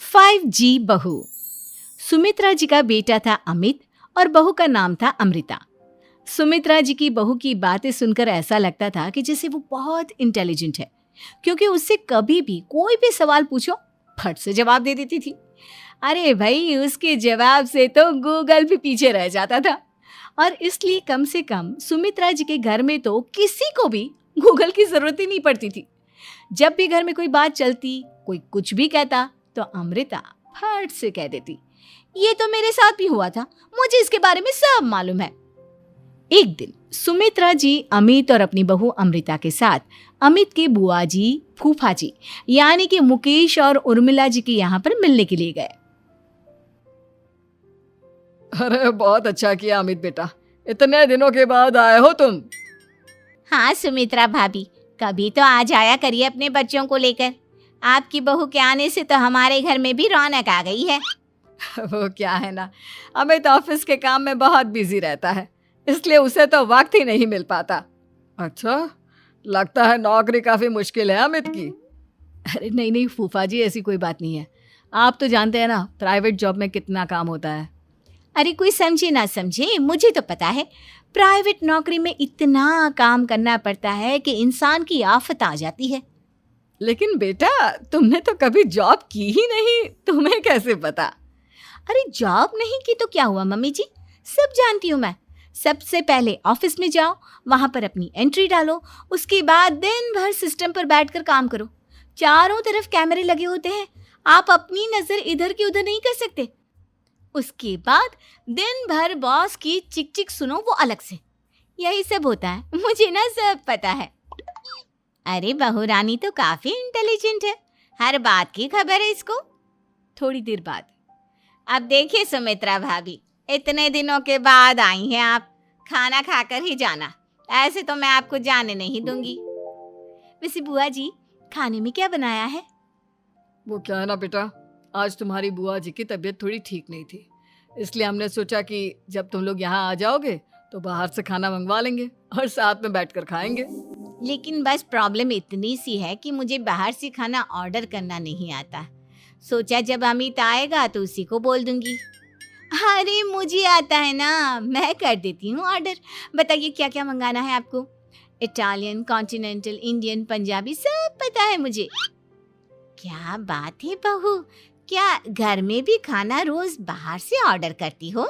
5G बहू। सुमित्रा जी का बेटा था अमित और बहू का नाम था अमृता। सुमित्रा जी की बहू की बातें सुनकर ऐसा लगता था कि जैसे वो बहुत इंटेलिजेंट है, क्योंकि उससे कभी भी कोई भी सवाल पूछो फट से जवाब दे देती थी। अरे भाई, उसके जवाब से तो गूगल भी पीछे रह जाता था। और इसलिए कम से कम सुमित्रा जी के घर में तो किसी को भी गूगल की जरूरत ही नहीं पड़ती थी। जब भी घर में कोई बात चलती, कोई कुछ भी कहता, तो अमृता फट से कह देती, ये तो मेरे साथ भी हुआ था, मुझे इसके बारे में सब मालूम है। एक दिन सुमित्रा जी अमित और अपनी बहू अमृता के साथ अमित के बुआ जी, फूफा जी यानी कि मुकेश और उर्मिला जी के यहाँ पर मिलने के लिए गए। अरे बहुत अच्छा किया अमित बेटा, इतने दिनों के बाद आए हो तुम। हाँ सुमित्रा भाभी, कभी तो आ जाया करिए अपने बच्चों को लेकर। आपकी बहू के आने से तो हमारे घर में भी रौनक आ गई है। वो क्या है ना, अमित ऑफिस के काम में बहुत बिजी रहता है, इसलिए उसे तो वक्त ही नहीं मिल पाता। अच्छा, लगता है नौकरी काफी मुश्किल है अमित की। अरे नहीं फूफा जी, ऐसी कोई बात नहीं है। आप तो जानते हैं ना प्राइवेट जॉब में कितना काम होता है। अरे कोई समझे ना समझे, मुझे तो पता है प्राइवेट नौकरी में इतना काम करना पड़ता है कि इंसान की आफत आ जाती है। लेकिन बेटा, तुमने तो कभी जॉब की ही नहीं, तुम्हें कैसे पता? अरे जॉब नहीं की तो क्या हुआ मम्मी जी, सब जानती हूँ मैं। सबसे पहले ऑफिस में जाओ, वहां पर अपनी एंट्री डालो, उसके बाद दिन भर सिस्टम पर बैठकर काम करो। चारों तरफ कैमरे लगे होते हैं, आप अपनी नजर इधर की उधर नहीं कर सकते। उसके बाद दिन भर बॉस की चिक चिक सुनो, वो अलग से। यही सब होता है, मुझे ना सब पता है। अरे बहू रानी तो काफी इंटेलिजेंट है, हर बात की खबर है इसको। थोड़ी देर बाद, अब देखिए सुमित्रा भाभी, इतने दिनों के बाद आई हैं आप, खाना खाकर ही जाना, ऐसे तो मैं आपको जाने नहीं दूंगी। वैसे बुआ जी, खाने में क्या बनाया है? वो क्या है ना बेटा, आज तुम्हारी बुआ जी की तबीयत थोड़ी ठीक नहीं थी, इसलिए हमने सोचा कि जब तुम लोग यहाँ आ जाओगे तो बाहर से खाना मंगवा लेंगे और साथ में बैठकर खाएंगे। लेकिन बस प्रॉब्लम इतनी सी है कि मुझे बाहर से खाना ऑर्डर करना नहीं आता। सोचा जब अमित आएगा तो उसी को बोल दूंगी। अरे मुझे आता है ना, मैं कर देती हूँ ऑर्डर। बताइए क्या क्या मंगाना है आपको? इटालियन, कॉन्टिनेंटल, इंडियन, पंजाबी, सब पता है मुझे। क्या बात है बहू, क्या घर में भी खाना रोज बाहर से ऑर्डर करती हो?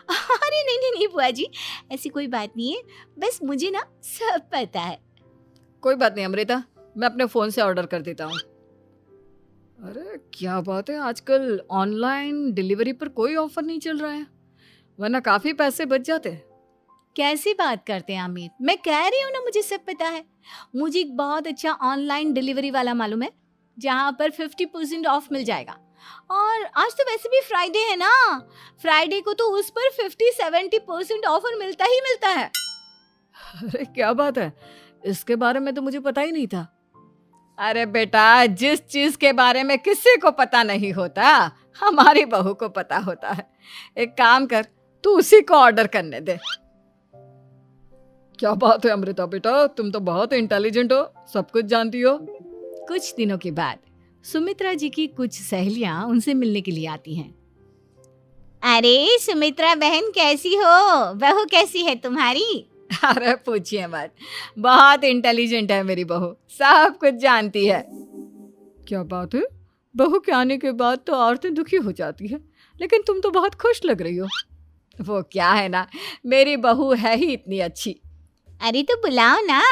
अरे नहीं बुआ जी, ऐसी कोई बात नहीं है, बस मुझे ना सब पता है। कोई बात नहीं अमृता, मैं अपने फोन से ऑर्डर कर देता हूँ। अरे क्या बात है, आजकल ऑनलाइन डिलीवरी पर कोई ऑफर नहीं चल रहा है, वरना काफी पैसे बच जाते। कैसी बात करते हैं अमित, मैं कह रही हूँ ना मुझे सब पता है। मुझे एक बहुत अच्छा ऑनलाइन डिलीवरी वाला मालूम है, जहाँ पर 50% ऑफ मिल जाएगा। और आज तो वैसे भी फ्राइडे है ना, फ्राइडे को तो उस पर 50-70% ऑफर मिलता ही मिलता है। अरे क्या बात है, इसके बारे में तो मुझे पता ही नहीं था। अरे बेटा, जिस चीज के बारे में किसी को पता नहीं होता, हमारी बहू को पता होता है। एक काम कर, तू उसी को ऑर्डर करने दे। क्या बात है अमृता बेटा, तुम तो बहुत इंटेलिजेंट हो, सब कुछ जानती हो। कुछ दिनों के बाद सुमित्रा जी की कुछ सहेलियां उनसे मिलने के लिए आती हैं। अरे सुमित्रा बहन कैसी हो, बहू कैसी है तुम्हारी? अरे पूछिए मत, बहुत इंटेलिजेंट है मेरी बहू, सब कुछ जानती है। क्या बात है, बहू के आने के बाद तो औरतें दुखी हो जाती है, लेकिन तुम तो बहुत खुश लग रही हो। वो क्या है ना, मेरी बहू है ही इतनी अच्छी। अरे तो बुलाओ ना,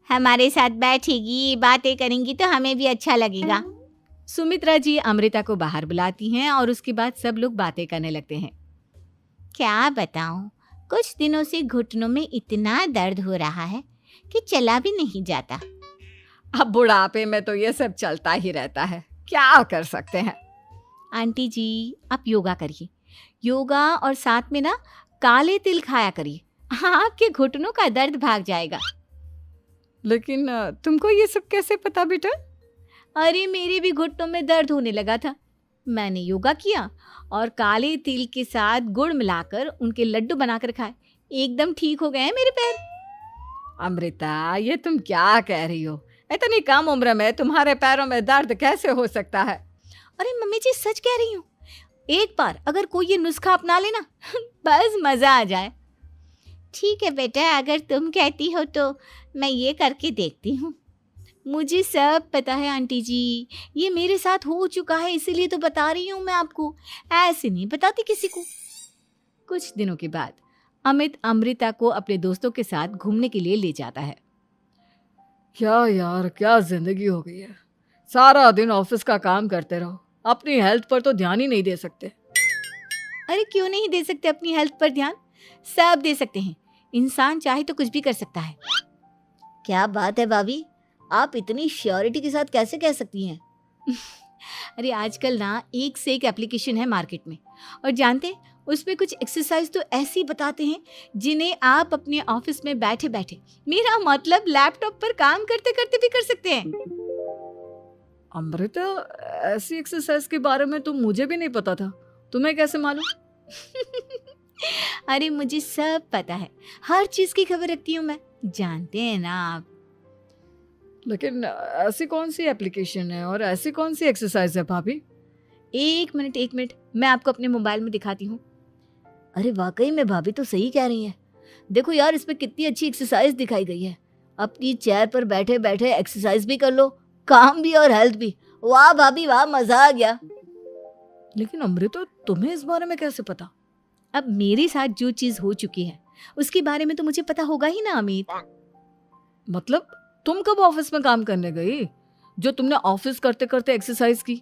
हमारे साथ बैठेगी, बातें करेंगी तो हमें भी अच्छा लगेगा। सुमित्रा जी अमृता को बाहर बुलाती हैं और उसके बाद सब लोग बातें करने लगते हैं। क्या बताऊं, कुछ दिनों से घुटनों में इतना दर्द हो रहा है कि चला भी नहीं जाता। अब बुढ़ापे में तो ये सब चलता ही रहता है, क्या कर सकते हैं। आंटी जी, आप योगा करिए, योगा और साथ में ना काले तिल खाया करिए, आपके घुटनों का दर्द भाग जाएगा। लेकिन तुमको ये सब कैसे पता बेटा? अरे मेरे भी घुटनों में दर्द होने लगा था, मैंने योगा किया और काले तिल के साथ गुड़ मिलाकर उनके लड्डू बनाकर खाए, एकदम ठीक हो गए हैं मेरे पैर। अमृता, ये तुम क्या कह रही हो? इतनी कम उम्र में तुम्हारे पैरों में दर्द कैसे हो सकता है? अरे मम्मी जी सच कह रही हूँ, एक बार अगर कोई ये नुस्खा अपना लेना बस मज़ा आ जाए। ठीक है बेटा, अगर तुम कहती हो तो मैं ये करके देखती हूँ। मुझे सब पता है आंटी जी, ये मेरे साथ हो चुका है, इसीलिए तो बता रही हूँ मैं आपको, ऐसे नहीं बताती किसी को। कुछ दिनों के बाद अमित अमृता को अपने दोस्तों के साथ घूमने के लिए ले जाता है। क्या यार, क्या जिंदगी हो गई है। सारा दिन ऑफिस का काम करते रहो, अपनी हेल्थ पर तो ध्यान ही नहीं दे सकते। अरे क्यों नहीं दे सकते अपनी हेल्थ पर ध्यान? सब दे सकते हैं, इंसान चाहे तो कुछ भी कर सकता है। क्या बात है भाभी, आप इतनी श्योरिटी के साथ कैसे कह सकती हैं? अरे आजकल ना एक से एक एप्लीकेशन है मार्केट में, और जानते हैं उसमें कुछ एक्सरसाइज तो ऐसी बताते हैं जिन्हें आप अपने ऑफिस में बैठे बैठे, मेरा मतलब लैपटॉप पर काम करते करते भी कर सकते हैं। अमृता, ऐसी एक्सरसाइज के बारे में तो मुझे भी नहीं पता था, तुम्हें कैसे मालूम? अरे मुझे सब पता है, हर चीज की खबर रखती हूँ मैं, जानते हैं ना आप। लेकिन ऐसी कौन सी एप्लीकेशन है और ऐसी कौन सी एक्सरसाइज है भाभी? एक मिनट, मैं आपको अपने मोबाइल में दिखाती हूँ। अरे वाकई में भाभी तो सही कह रही हैं। देखो यार, इसमें कितनी अच्छी एक्सरसाइज दिखाई गई है। अपनी चेयर पर बैठे बैठे एक्सरसाइज भी कर लो, काम भी और हेल्थ भी। वाह भाभी वाह, मजा आ गया। लेकिन अमृता, तुम्हें इस बारे में कैसे पता? अब मेरे साथ जो चीज हो चुकी है उसके बारे में तो मुझे पता होगा ही ना अमित। मतलब तुम कब ऑफिस में काम करने गई जो तुमने ऑफिस करते करते एक्सरसाइज की?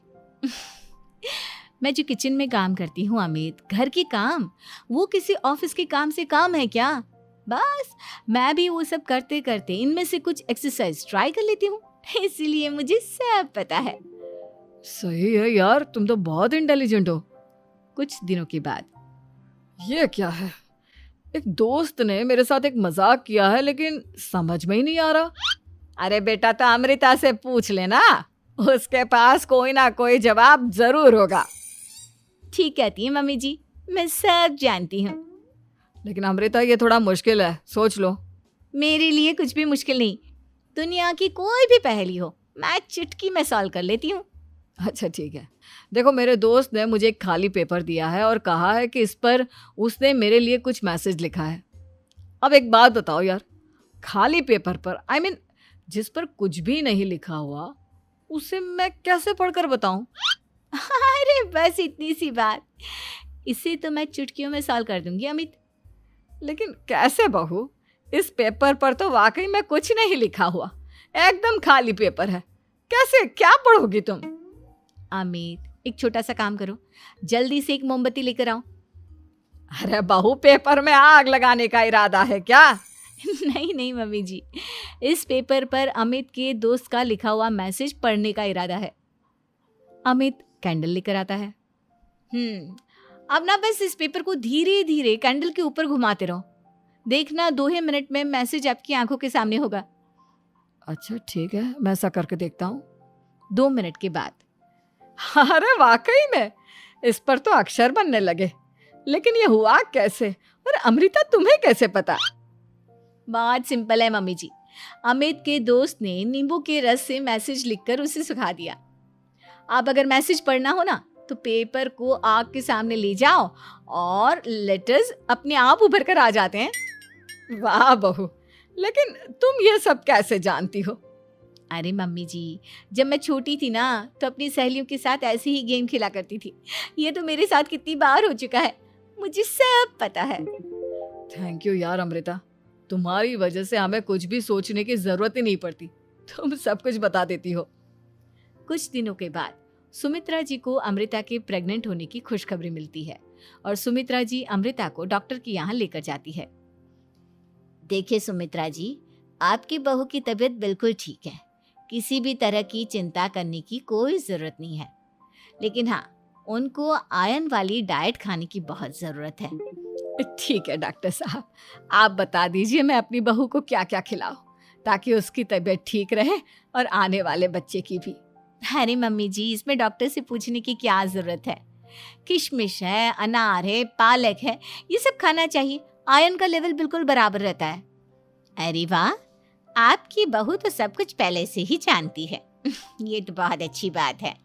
मैं जो किचन में काम करती हूँ अमित, घर के काम, वो किसी ऑफिस के काम से काम है क्या? बस मैं भी वो सब करते करते इनमें से कुछ एक्सरसाइज ट्राई कर लेती हूँ, इसीलिए मुझे सब पता है। सही है यार, तुम तो बहुत इंटेलिजेंट हो। कुछ दिनों के बाद ये क्या है? एक दोस्त ने मेरे साथ एक मजाक किया है, लेकिन समझ में ही नहीं आ रहा। अरे बेटा, तो अमृता से पूछ लेना, उसके पास कोई ना कोई जवाब जरूर होगा। ठीक कहती है मम्मी जी, मैं सब जानती हूँ। लेकिन अमृता, ये थोड़ा मुश्किल है, सोच लो। मेरे लिए कुछ भी मुश्किल नहीं, दुनिया की कोई भी पहेली हो मैं चुटकी में सॉल्व कर लेती हूँ। अच्छा ठीक है, देखो मेरे दोस्त ने मुझे एक खाली पेपर दिया है और कहा है कि इस पर उसने मेरे लिए कुछ मैसेज लिखा है। अब एक बात बताओ यार, खाली पेपर पर, आई मीन जिस पर कुछ भी नहीं लिखा हुआ, उसे मैं कैसे पढ़कर बताऊं? अरे बस इतनी सी बात, इसे तो मैं चुटकियों में सॉल्व कर दूंगी अमित। लेकिन कैसे बहू? इस पेपर पर तो वाकई में कुछ नहीं लिखा हुआ, एकदम खाली पेपर है, कैसे, क्या पढ़ोगी तुम? अमित, एक छोटा सा काम करो, जल्दी से एक मोमबत्ती लेकर आओ। अरे बहू, पेपर में आग लगाने का इरादा है क्या? नहीं मम्मी जी, इस पेपर पर अमित के दोस्त का लिखा हुआ मैसेज पढ़ने का इरादा है। अमित कैंडल लेकर आता है। अब ना बस इस पेपर को धीरे धीरे कैंडल के ऊपर घुमाते रहो, देखना 2 ही मिनट में मैसेज आपकी आंखों के सामने होगा। अच्छा ठीक है, मैं ऐसा करके देखता हूँ। 2 मिनट के बाद, अरे वाकई में इस पर तो अक्षर बनने लगे, लेकिन ये हुआ कैसे? और अमृता, तुम्हें कैसे पता? बहुत सिंपल है मम्मी जी, अमित के दोस्त ने नींबू के रस से मैसेज लिखकर उसे सुखा दिया। अब अगर मैसेज पढ़ना हो ना तो पेपर को आग के सामने ले जाओ और लेटर्स अपने आप उभर कर आ जाते हैं। वाह बहू, लेकिन तुम ये सब कैसे जानती हो? अरे मम्मी जी, जब मैं छोटी थी ना तो अपनी सहेलियों के साथ ऐसे ही गेम खेला करती थी। ये तो मेरे साथ कितनी बार हो चुका है, मुझे सब पता है। थैंक यू यार अमृता, तुम्हारी वजह से हमें कुछ भी सोचने की जरूरत ही नहीं पड़ती, तुम सब कुछ बता देती हो। कुछ दिनों के बाद सुमित्रा जी को अमृता के प्रेग्नेंट होने की खुशखबरी मिलती है और सुमित्रा जी अमृता को डॉक्टर के यहाँ लेकर जाती है। देखिए सुमित्रा जी, आपकी बहू की तबीयत बिल्कुल ठीक है, किसी भी तरह की चिंता करने की कोई ज़रूरत नहीं है। लेकिन हाँ, उनको आयरन वाली डाइट खाने की बहुत ज़रूरत है। ठीक है डॉक्टर साहब, आप बता दीजिए मैं अपनी बहू को क्या क्या खिलाऊं ताकि उसकी तबीयत ठीक रहे और आने वाले बच्चे की भी। अरे मम्मी जी, इसमें डॉक्टर से पूछने की क्या ज़रूरत है? किशमिश है, अनार है, पालक है, ये सब खाना चाहिए, आयरन का लेवल बिल्कुल बराबर रहता है। अरे वाह, आपकी बहू तो सब कुछ पहले से ही जानती है। ये तो बहुत अच्छी बात है।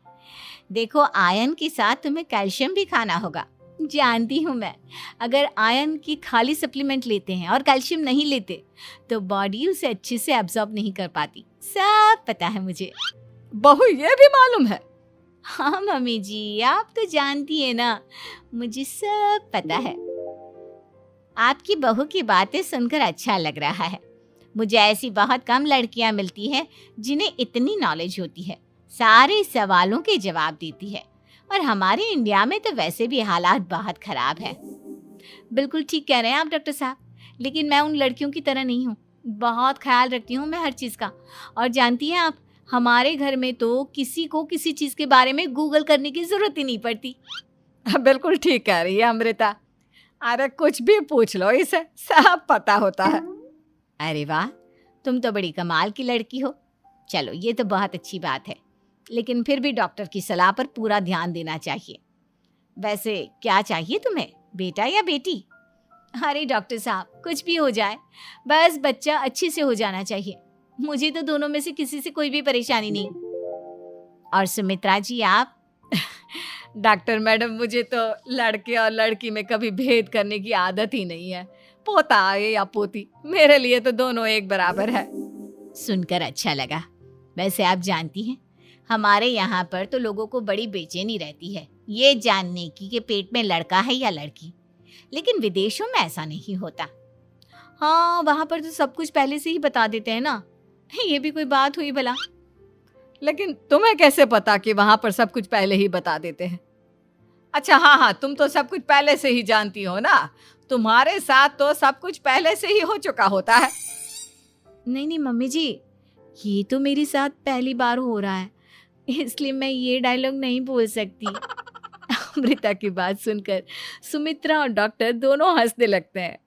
देखो, आयरन के साथ तुम्हें कैल्शियम भी खाना होगा। जानती हूँ मैं, अगर आयरन की खाली सप्लीमेंट लेते हैं और कैल्शियम नहीं लेते तो बॉडी उसे अच्छे से एब्जॉर्ब नहीं कर पाती। सब पता है मुझे। बहू ये भी मालूम है? हाँ मम्मी जी, आप तो जानती है ना, मुझे सब पता है। आपकी बहू की बातें सुनकर अच्छा लग रहा है। मुझे ऐसी बहुत कम लड़कियां मिलती हैं जिन्हें इतनी नॉलेज होती है, सारे सवालों के जवाब देती है। और हमारे इंडिया में तो वैसे भी हालात बहुत खराब है। बिल्कुल ठीक कह रहे हैं आप डॉक्टर साहब, लेकिन मैं उन लड़कियों की तरह नहीं हूँ। बहुत ख्याल रखती हूँ मैं हर चीज़ का। और जानती हैं आप, हमारे घर में तो किसी को किसी चीज़ के बारे में गूगल करने की ज़रूरत ही नहीं पड़ती। बिल्कुल ठीक कह रही है अमृता। अरे कुछ भी पूछ लो इसे, सब पता होता है। अरे वाह, तुम तो बड़ी कमाल की लड़की हो। चलो, ये तो बहुत अच्छी बात है, लेकिन फिर भी डॉक्टर की सलाह पर पूरा ध्यान देना चाहिए। वैसे क्या चाहिए तुम्हें, बेटा या बेटी? अरे डॉक्टर साहब, कुछ भी हो जाए, बस बच्चा अच्छे से हो जाना चाहिए। मुझे तो दोनों में से किसी से कोई भी परेशानी नहीं। और सुमित्रा जी, आप? डॉक्टर मैडम, मुझे तो लड़के और लड़की में कभी भेद करने की आदत ही नहीं है। पोता आए या पोती, मेरे लिए तो दोनों एक बराबर है। सुनकर अच्छा लगा। वैसे आप जानती हैं, हमारे यहाँ पर तो लोगों को बड़ी बेचैनी रहती है ये जानने की कि पेट में लड़का है या लड़की, लेकिन विदेशों में ऐसा नहीं होता। हाँ, वहाँ पर तो सब कुछ पहले से ही बता देते हैं ना। ये भी कोई बात हुई भला? लेकिन तुम्हें कैसे पता कि वहां पर सब कुछ पहले ही बता देते हैं? अच्छा हाँ, तुम तो सब कुछ पहले से ही जानती हो ना। तुम्हारे साथ तो सब कुछ पहले से ही हो चुका होता है। नहीं मम्मी जी, ये तो मेरे साथ पहली बार हो रहा है, इसलिए मैं ये डायलॉग नहीं बोल सकती। अमृता की बात सुनकर सुमित्रा और डॉक्टर दोनों हंसने लगते हैं।